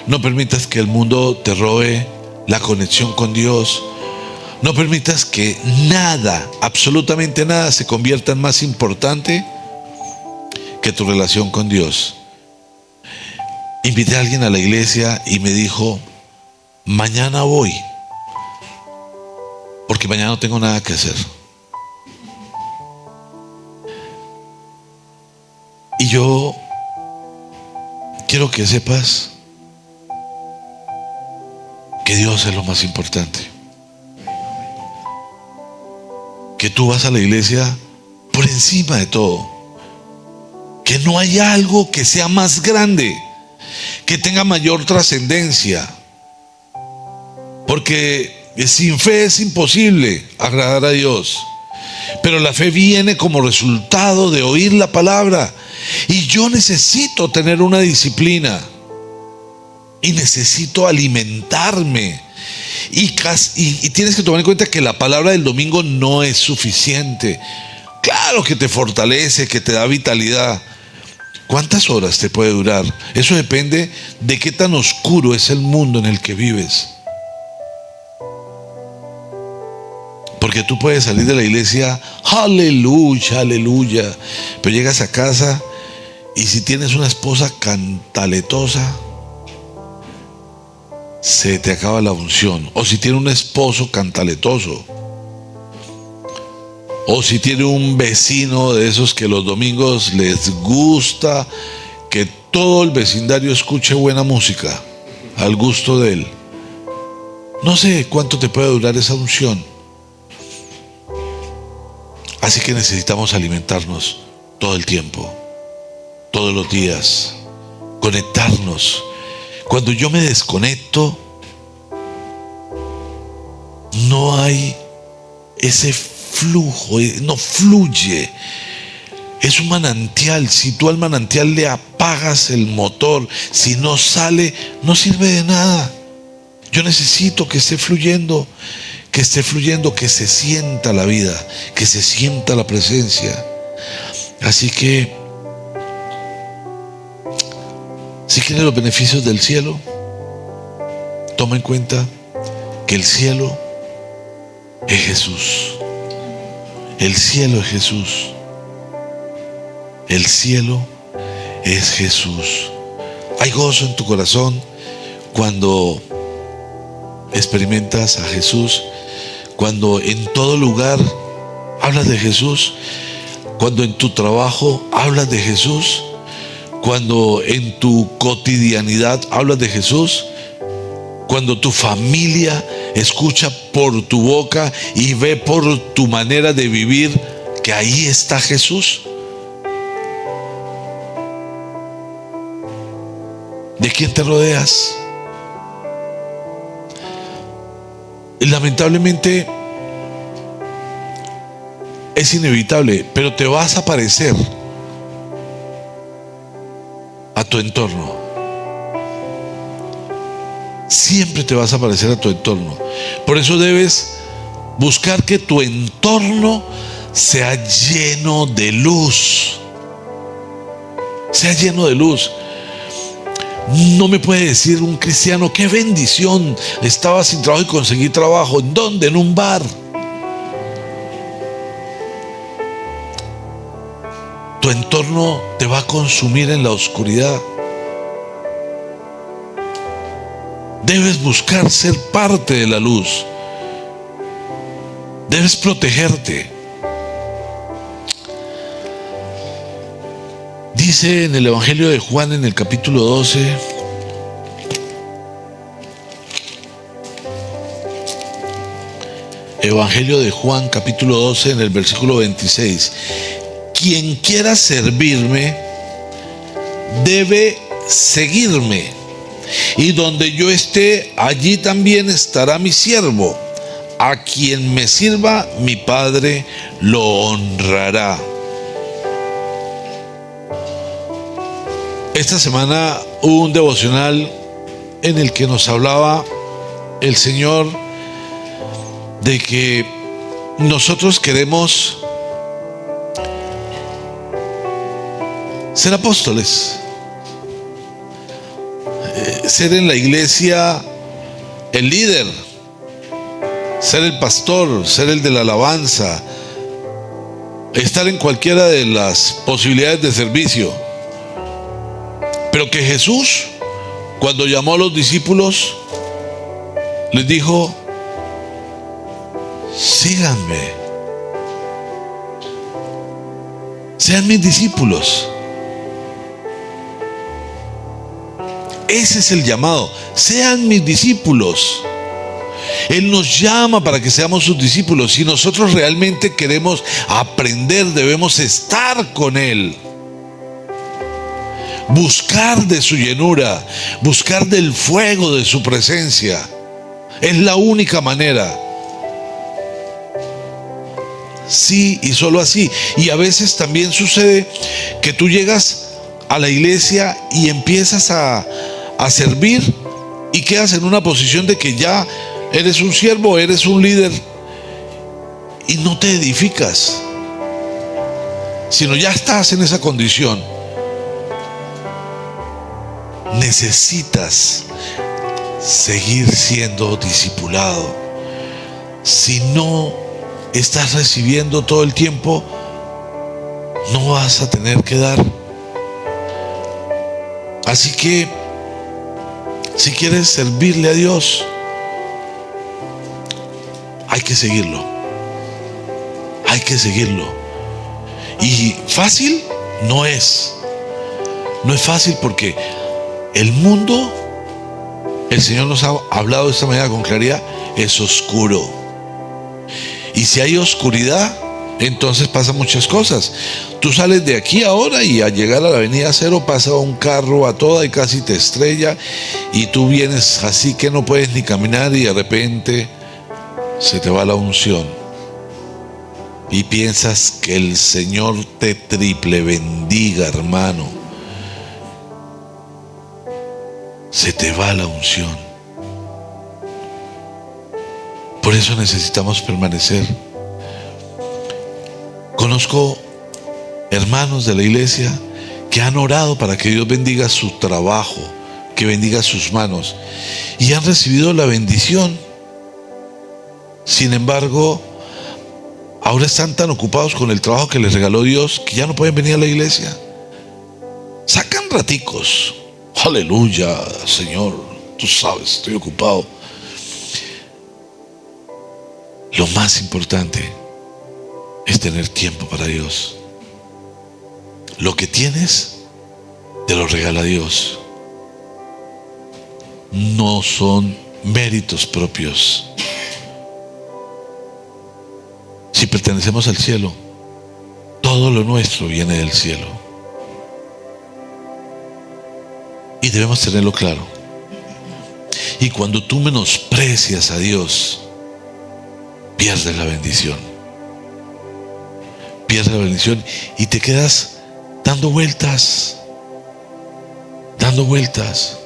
No permitas que el mundo te robe la conexión con Dios. No permitas que nada, absolutamente nada, se convierta en más importante que tu relación con Dios. Invité a alguien a la iglesia y me dijo, mañana voy, porque mañana no tengo nada que hacer. Y yo quiero que sepas que Dios es lo más importante. Que tú vas a la iglesia por encima de todo. Que no hay algo que sea más grande, que tenga mayor trascendencia. Porque sin fe es imposible agradar a Dios. Pero la fe viene como resultado de oír la palabra. Y yo necesito tener una disciplina. Y necesito alimentarme. Y tienes que tomar en cuenta que la palabra del domingo no es suficiente. Claro que te fortalece, que te da vitalidad. ¿Cuántas horas te puede durar? Eso depende de qué tan oscuro es el mundo en el que vives. Porque tú puedes salir de la iglesia, aleluya, aleluya, pero llegas a casa y si tienes una esposa cantaletosa, se te acaba la unción. O si tiene un esposo cantaletoso, o si tiene un vecino de esos que los domingos les gusta que todo el vecindario escuche buena música al gusto de él. No sé cuánto te puede durar esa unción. Así que necesitamos alimentarnos todo el tiempo, todos los días, conectarnos. Cuando yo me desconecto, no hay ese flujo, no fluye. Es un manantial. Si tú al manantial le apagas el motor, si no sale, no sirve de nada. Yo necesito que esté fluyendo, que se sienta la vida, que se sienta la presencia. Así que, si quieres los beneficios del cielo, toma en cuenta que el cielo es Jesús. El cielo es Jesús. El cielo es Jesús. Hay gozo en tu corazón cuando experimentas a Jesús, cuando en todo lugar hablas de Jesús, cuando en tu trabajo hablas de Jesús, cuando en tu cotidianidad hablas de Jesús, cuando tu familia escucha por tu boca y ve por tu manera de vivir que ahí está Jesús. ¿De quién te rodeas? Lamentablemente es inevitable, pero te vas a parecer a tu entorno. Siempre te vas a parecer a tu entorno. Por eso debes buscar que tu entorno sea lleno de luz. Sea lleno de luz. No me puede decir un cristiano: qué bendición, estaba sin trabajo y conseguí trabajo. ¿En dónde? En un bar. Tu entorno te va a consumir en la oscuridad. Debes buscar ser parte de la luz. Debes protegerte. Dice en el Evangelio de Juan, en el capítulo 12, Evangelio de Juan, capítulo 12, en el versículo 26: quien quiera servirme debe seguirme, y donde yo esté, allí también estará mi siervo. A quien me sirva, mi Padre lo honrará. Esta semana hubo un devocional en el que nos hablaba el Señor de que nosotros queremos ser apóstoles, ser en la iglesia el líder, ser el pastor, ser el de la alabanza, estar en cualquiera de las posibilidades de servicio. Pero que Jesús, cuando llamó a los discípulos, les dijo: síganme, sean mis discípulos. Ese es el llamado: sean mis discípulos. Él nos llama para que seamos sus discípulos. Si nosotros realmente queremos aprender, debemos estar con Él. Buscar de su llenura, buscar del fuego de su presencia. Es la única manera. Sí, y solo así. Y a veces también sucede que tú llegas a la iglesia y empiezas a servir y quedas en una posición de que ya eres un siervo, eres un líder, y no te edificas, sino ya estás en esa condición. Necesitas seguir siendo discipulado. Si no estás recibiendo todo el tiempo, no vas a tener que dar. Así que si quieres servirle a Dios, hay que seguirlo. Hay que seguirlo. Y fácil no es. No es fácil porque el mundo, el Señor nos ha hablado de esta manera con claridad, es oscuro. Y si hay oscuridad, entonces pasan muchas cosas. Tú sales de aquí ahora y al llegar a la avenida Cero pasa un carro a toda y casi te estrella, y tú vienes así que no puedes ni caminar, y de repente se te va la unción y piensas que el Señor te triple bendiga, hermano. Se te va la unción. Por eso necesitamos permanecer. Conozco hermanos de la iglesia que han orado para que Dios bendiga su trabajo, que bendiga sus manos, y han recibido la bendición. Sin embargo, ahora están tan ocupados con el trabajo que les regaló Dios que ya no pueden venir a la iglesia. Sacan raticos. Aleluya, Señor, tú sabes, estoy ocupado. Lo más importante es tener tiempo para Dios. Lo que tienes, te lo regala Dios. No son méritos propios. Si pertenecemos al cielo, todo lo nuestro viene del cielo. Y debemos tenerlo claro. Y cuando tú menosprecias a Dios, pierdes la bendición. Pierdes la bendición y te quedas dando vueltas. Dando vueltas.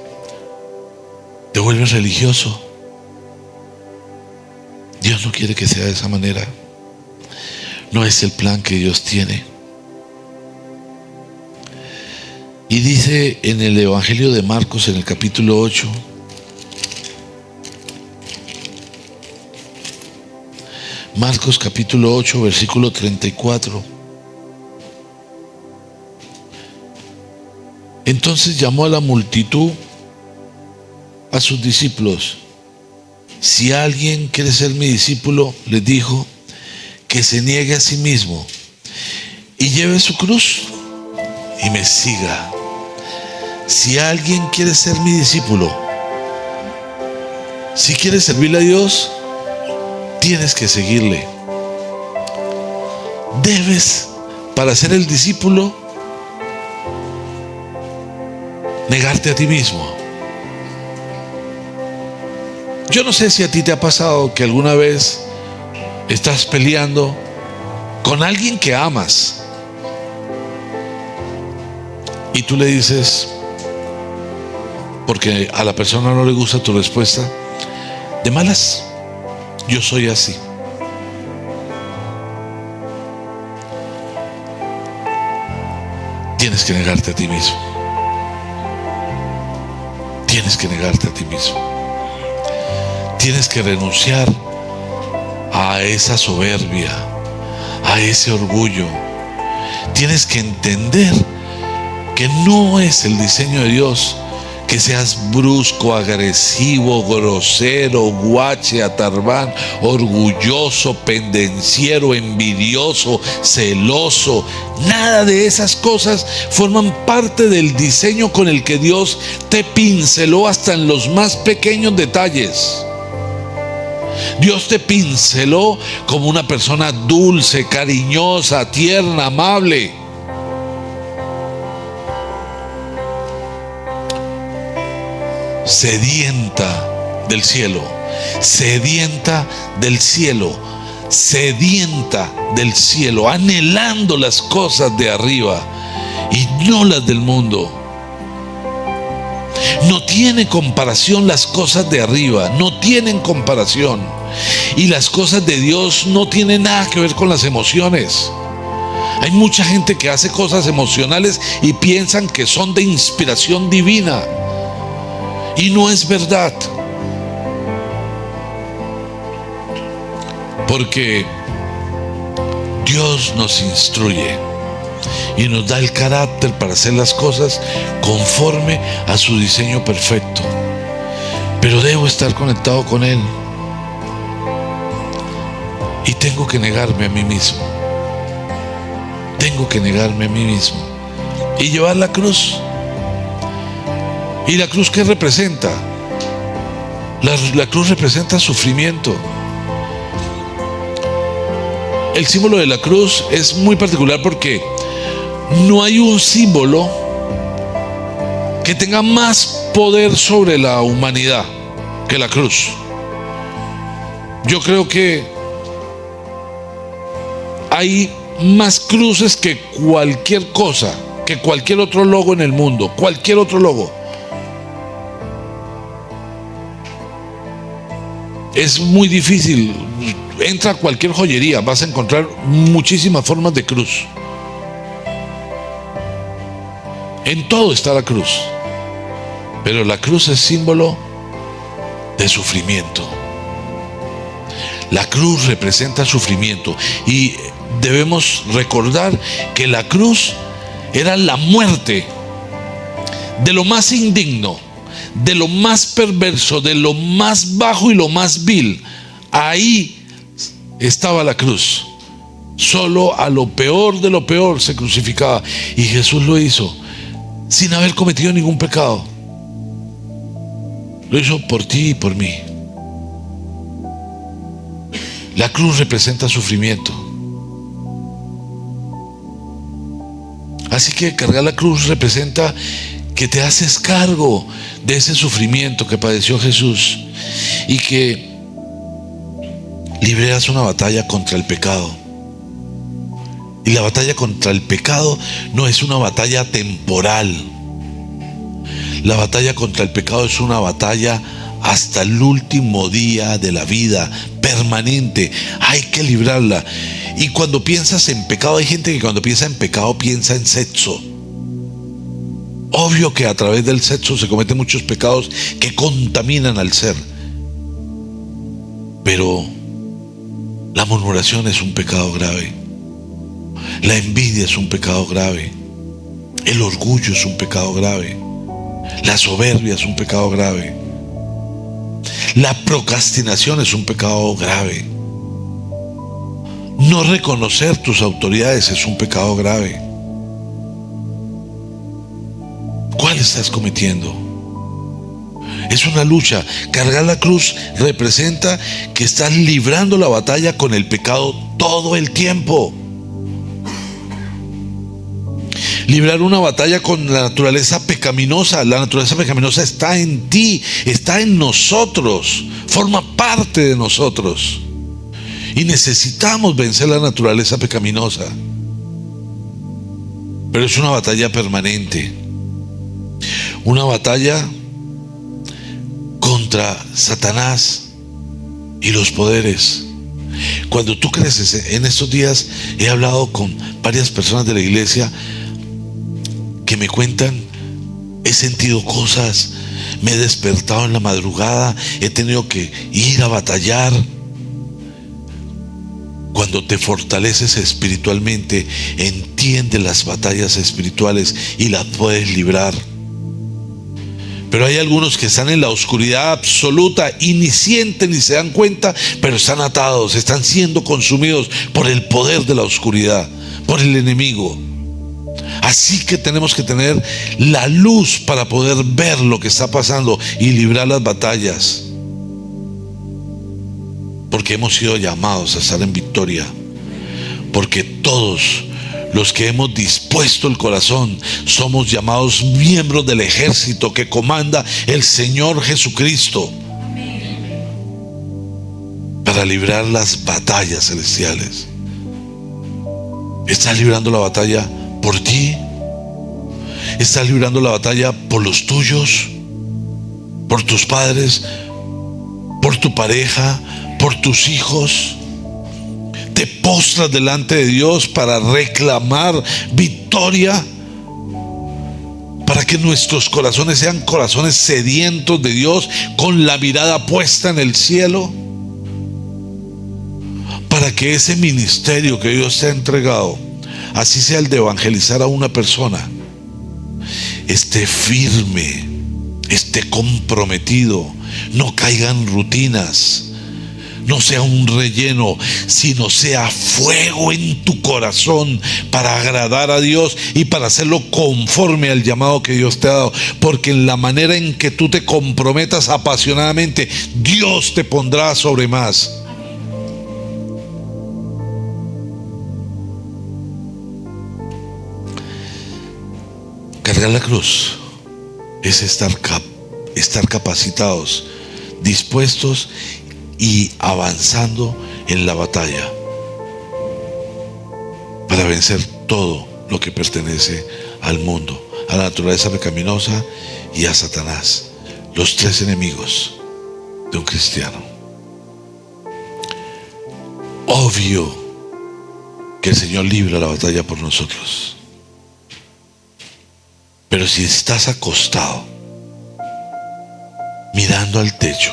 Te vuelves religioso. Dios no quiere que sea de esa manera. No es el plan que Dios tiene. Y dice en el Evangelio de Marcos, en el capítulo 8, Marcos capítulo 8, versículo 34. Entonces llamó a la multitud, a sus discípulos. Si alguien quiere ser mi discípulo, les dijo, que se niegue a sí mismo y lleve su cruz y me siga. Si alguien quiere ser mi discípulo, si quieres servirle a Dios, tienes que seguirle. Debes, para ser el discípulo, negarte a ti mismo. Yo no sé si a ti te ha pasado que alguna vez estás peleando con alguien que amas y tú le dices, porque a la persona no le gusta tu respuesta, de malas, yo soy así. Tienes que negarte a ti mismo. Tienes que negarte a ti mismo. Tienes que renunciar a esa soberbia, a ese orgullo. Tienes que entender que no es el diseño de Dios que seas brusco, agresivo, grosero, guache, atarbán, orgulloso, pendenciero, envidioso, celoso. Nada de esas cosas forman parte del diseño con el que Dios te pinceló hasta en los más pequeños detalles. Dios te pinceló como una persona dulce, cariñosa, tierna, amable. Sedienta del cielo, sedienta del cielo, sedienta del cielo, anhelando las cosas de arriba y no las del mundo. No tiene comparación las cosas de arriba, no tienen comparación. Y las cosas de Dios no tienen nada que ver con las emociones. Hay mucha gente que hace cosas emocionales y piensan que son de inspiración divina. Y no es verdad. Porque Dios nos instruye y nos da el carácter para hacer las cosas conforme a su diseño perfecto. Pero debo estar conectado con Él. Y tengo que negarme a mí mismo. Tengo que negarme a mí mismo. Y llevar la cruz. ¿Y la cruz qué representa? La cruz representa sufrimiento. El símbolo de la cruz es muy particular porque no hay un símbolo que tenga más poder sobre la humanidad que la cruz. Yo creo que hay más cruces que cualquier cosa, que cualquier otro logo en el mundo, cualquier otro logo. Es muy difícil. Entra a cualquier joyería, vas a encontrar muchísimas formas de cruz. En todo está la cruz. Pero la cruz es símbolo de sufrimiento. La cruz representa sufrimiento. Y debemos recordar que la cruz era la muerte de lo más indigno, de lo más perverso, de lo más bajo y lo más vil. Ahí estaba la cruz. Solo a lo peor de lo peor se crucificaba. Y Jesús lo hizo sin haber cometido ningún pecado. Lo hizo por ti y por mí. La cruz representa sufrimiento. Así que cargar la cruz representa que te haces cargo de ese sufrimiento que padeció Jesús y que libreas una batalla contra el pecado. Y la batalla contra el pecado no es una batalla temporal. La batalla contra el pecado es una batalla hasta el último día de la vida, permanente. Hay que librarla. Y cuando piensas en pecado, hay gente que cuando piensa en pecado piensa en sexo. Obvio que a través del sexo se cometen muchos pecados que contaminan al ser. Pero la murmuración es un pecado grave. La envidia es un pecado grave. El orgullo es un pecado grave. La soberbia es un pecado grave. La procrastinación es un pecado grave. No reconocer tus autoridades es un pecado grave. ¿Cuál estás cometiendo? Es una lucha. Cargar la cruz representa que estás librando la batalla con el pecado todo el tiempo. Librar una batalla con la naturaleza pecaminosa. La naturaleza pecaminosa está en ti, está en nosotros, forma parte de nosotros. Y necesitamos vencer la naturaleza pecaminosa. Pero es una batalla permanente. Una batalla contra Satanás y los poderes. Cuando tú creces, en estos días he hablado con varias personas de la iglesia que me cuentan, he sentido cosas, me he despertado en la madrugada, he tenido que ir a batallar. Cuando te fortaleces espiritualmente, entiendes las batallas espirituales y las puedes librar. Pero hay algunos que están en la oscuridad absoluta y ni sienten ni se dan cuenta, pero están atados, están siendo consumidos por el poder de la oscuridad, por el enemigo. Así que tenemos que tener la luz para poder ver lo que está pasando y librar las batallas. Porque hemos sido llamados a estar en victoria. Porque todos los que hemos dispuesto el corazón somos llamados miembros del ejército que comanda el Señor Jesucristo. Para librar las batallas celestiales. ¿Estás librando la batalla por ti? ¿Estás librando la batalla por los tuyos? ¿Por tus padres? ¿Por tu pareja? ¿Por tus hijos? ¿Te postras delante de Dios para reclamar victoria? Para que nuestros corazones sean corazones sedientos de Dios, con la mirada puesta en el cielo. para que ese ministerio que Dios te ha entregado, así sea el de evangelizar a una persona, esté firme, esté comprometido, no caiga en rutinas, no sea un relleno, sino sea fuego en tu corazón para agradar a Dios y para hacerlo conforme al llamado que Dios te ha dado. Porque en la manera en que tú te comprometas apasionadamente, Dios te pondrá sobre más. Cargar la cruz es estar capacitados, dispuestos y avanzando en la batalla para vencer todo lo que pertenece al mundo, a la naturaleza pecaminosa y a Satanás, los tres enemigos de un cristiano. Obvio que el Señor libra la batalla por nosotros, pero si estás acostado mirando al techo,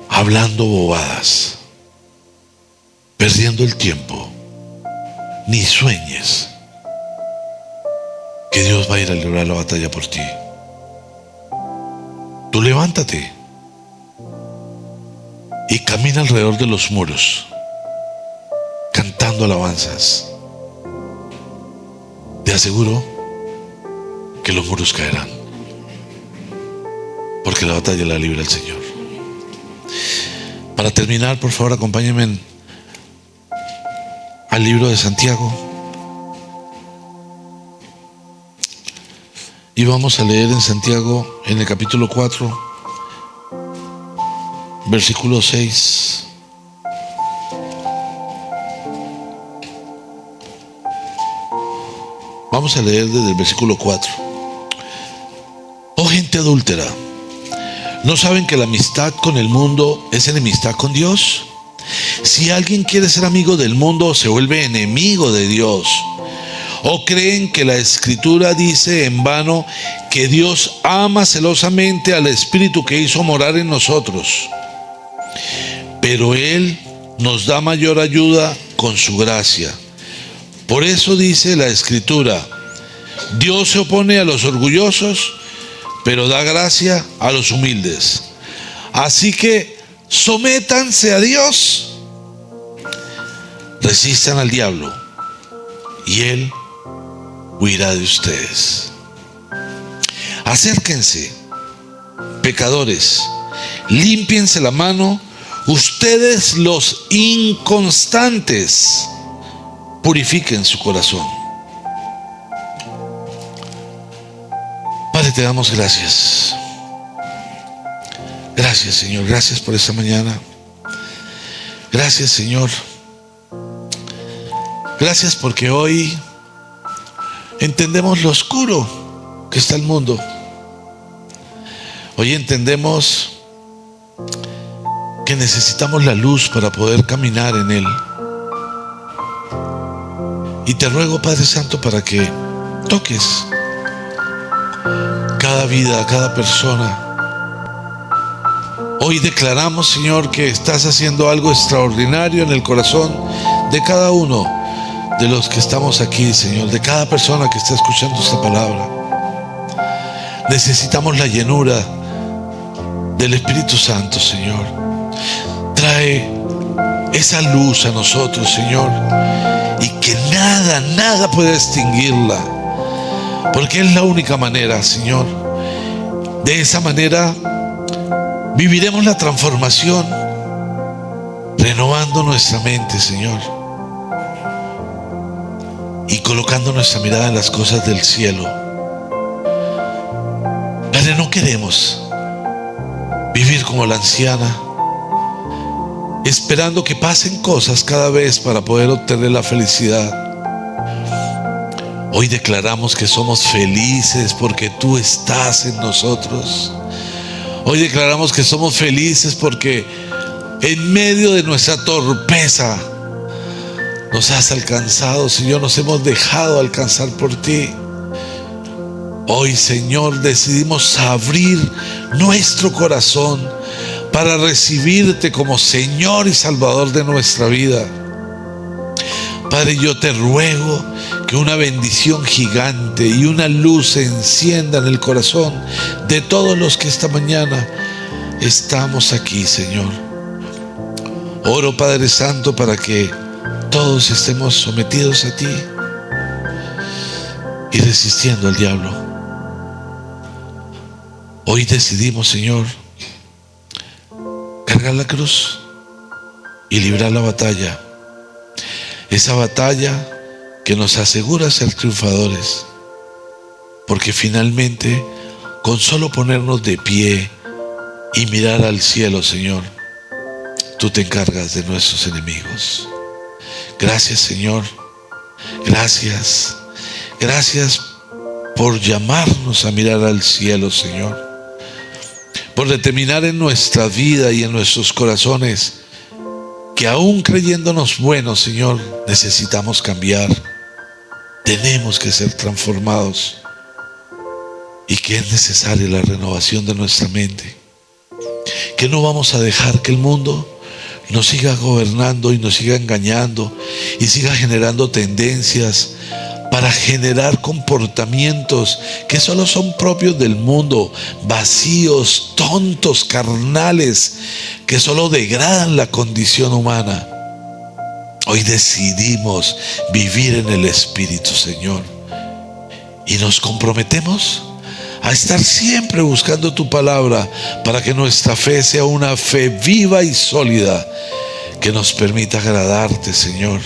hablando bobadas, perdiendo el tiempo, ni sueñes que Dios va a ir a librar la batalla por ti. Tú levántate y camina alrededor de los muros, cantando alabanzas. Te aseguro que los muros caerán, porque la batalla la libra el Señor. Para terminar, por favor, acompáñenme al libro de Santiago. Y vamos a leer en Santiago, en el capítulo 4, versículo 6. Vamos a leer desde el versículo 4. Oh gente adúltera, ¿no saben que la amistad con el mundo es enemistad con Dios? Si alguien quiere ser amigo del mundo, se vuelve enemigo de Dios. ¿O creen que la Escritura dice en vano que Dios ama celosamente al Espíritu que hizo morar en nosotros? Pero Él nos da mayor ayuda con su gracia. Por eso dice la Escritura: Dios se opone a los orgullosos, pero da gracia a los humildes. Así que sométanse a Dios, resistan al diablo y Él huirá de ustedes. Acérquense, pecadores, límpiense la mano, ustedes los inconstantes, purifiquen su corazón. Padre, te damos gracias. Gracias, Señor. Gracias por esta mañana. Gracias, Señor. Gracias porque hoy entendemos lo oscuro que está el mundo. Hoy entendemos que necesitamos la luz para poder caminar en él. Y te ruego, Padre Santo, para que toques cada vida, cada persona. Hoy declaramos, Señor, que estás haciendo algo extraordinario en el corazón de cada uno de los que estamos aquí, Señor, de cada persona que está escuchando esta palabra. Necesitamos la llenura del Espíritu Santo, Señor. Trae esa luz a nosotros, Señor, y que nada puede extinguirla, porque es la única manera, Señor. De esa manera viviremos la transformación, renovando nuestra mente, Señor, y colocando nuestra mirada en las cosas del cielo. Padre, no queremos vivir como la anciana, esperando que pasen cosas cada vez para poder obtener la felicidad. Hoy declaramos que somos felices porque tú estás en nosotros. Hoy declaramos que somos felices porque en medio de nuestra torpeza nos has alcanzado, Señor, nos hemos dejado alcanzar por ti. Hoy, Señor, decidimos abrir nuestro corazón para recibirte como Señor y Salvador de nuestra vida. Padre, yo te ruego que una bendición gigante y una luz se encienda en el corazón de todos los que esta mañana estamos aquí, Señor. Oro, Padre Santo, para que todos estemos sometidos a ti y resistiendo al diablo. Hoy decidimos, Señor, cargar la cruz y librar la batalla. Esa batalla que nos asegura ser triunfadores, porque finalmente, con solo ponernos de pie y mirar al cielo, Señor, tú te encargas de nuestros enemigos. Gracias, Señor. Gracias. Gracias por llamarnos a mirar al cielo, Señor. Por determinar en nuestra vida y en nuestros corazones que aún creyéndonos buenos, Señor, necesitamos cambiar. Tenemos que ser transformados y que es necesaria la renovación de nuestra mente. Que no vamos a dejar que el mundo nos siga gobernando y nos siga engañando y siga generando tendencias para generar comportamientos que solo son propios del mundo, vacíos, tontos, carnales, que solo degradan la condición humana. Hoy decidimos vivir en el Espíritu, Señor, y nos comprometemos a estar siempre buscando tu palabra para que nuestra fe sea una fe viva y sólida que nos permita agradarte, Señor,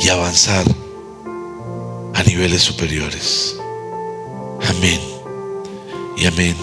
y avanzar a niveles superiores. Amén y amén.